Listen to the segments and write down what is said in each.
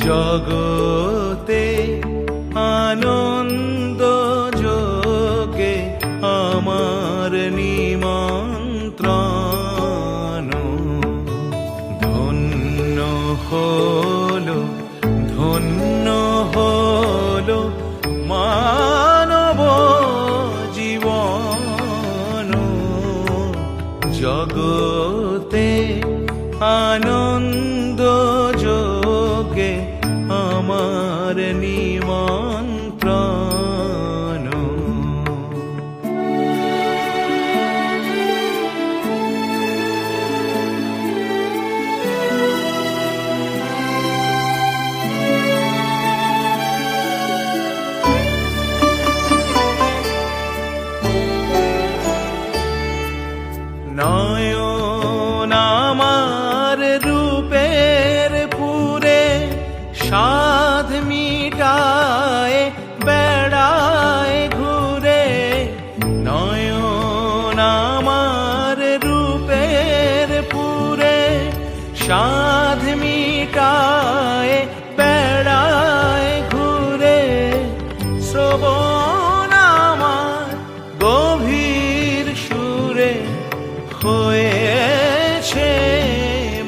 জগতে আনন্দ যোগে আমার নিমন্ত্রণ। ধন্য হলো ধন্য হলো মানব জীবন। জগতে আনন্দ যোগে আমার নিমন্ত্রণ। নয়ন আমার রূপের পুরে সাধ মিটায় বেড়ায় ঘুরে। নয়ন আমার রূপের পুরে সাধ মিটায় বেড়ায় ঘুরে। শ্রবণ আমার গভীর সুরে হয়েছে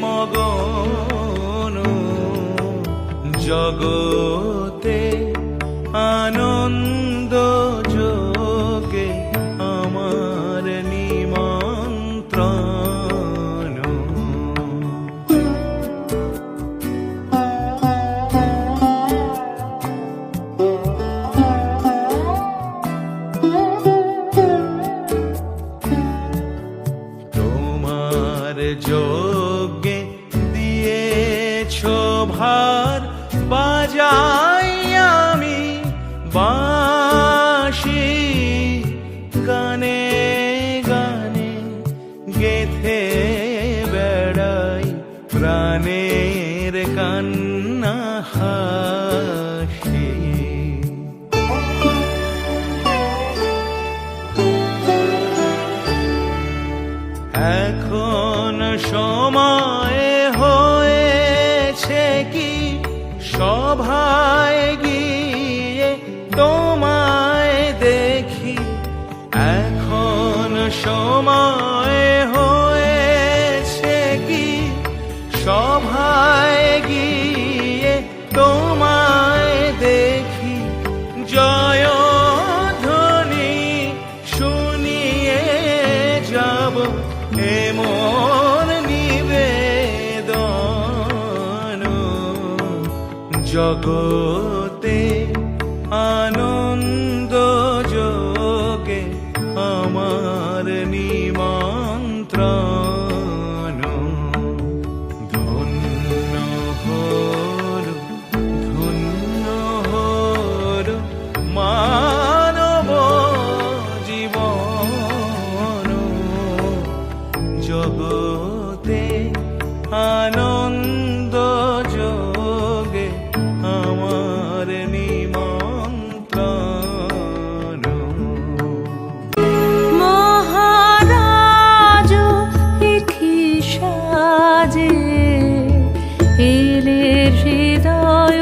মগন। জগতে আনন্দ যোগে আমার নিমন্ত্রণ। তোমার যজ্ঞে দিয়েছ ভার বাজাই আমি বাঁশি। গানে গানে গেথে বেড়াই প্রাণের কান্না হাসি। এখন সময় হয়েছে কি সভায় গিয়ে তোমায় দেখি। এখন সময় হয়েছে কি সভায় গিয়ে তোমায় দেখি। জয় ধ্বনি শুনিয়ে যাব এমন নিবেদন। জগতে আনন্দ যোগে আমার নিমন্ত্রণ। ধন্য হলো ধন্য হলো মানব জীবন। জগতে আনন্দ যোগে আমার নিমন্ত্রণ। মহারাজ একি সাজে এলে হৃদয়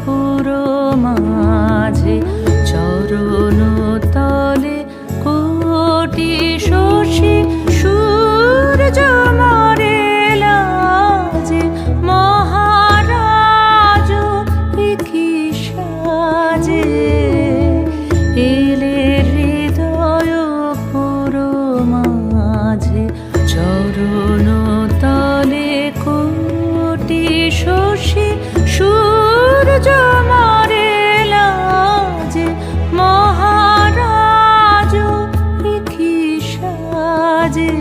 পুরো মাঝে। চরণ তলে কোটি শশী সূর্য মরে লাজে। মহারাজ একি সাজে এলে হৃদয় পুরো মাঝে। চরণ তলে কোটি শশী সূর্য মরে লাজে। মহারাজ একি সাজে।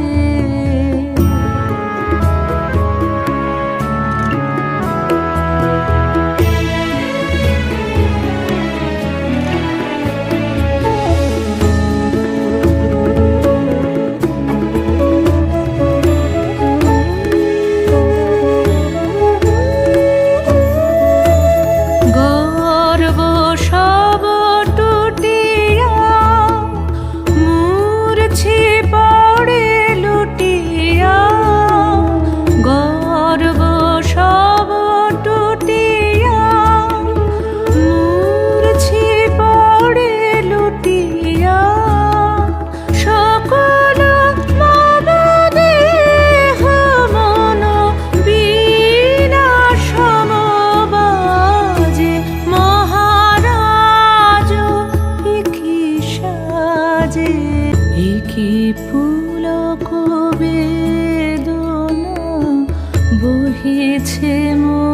মন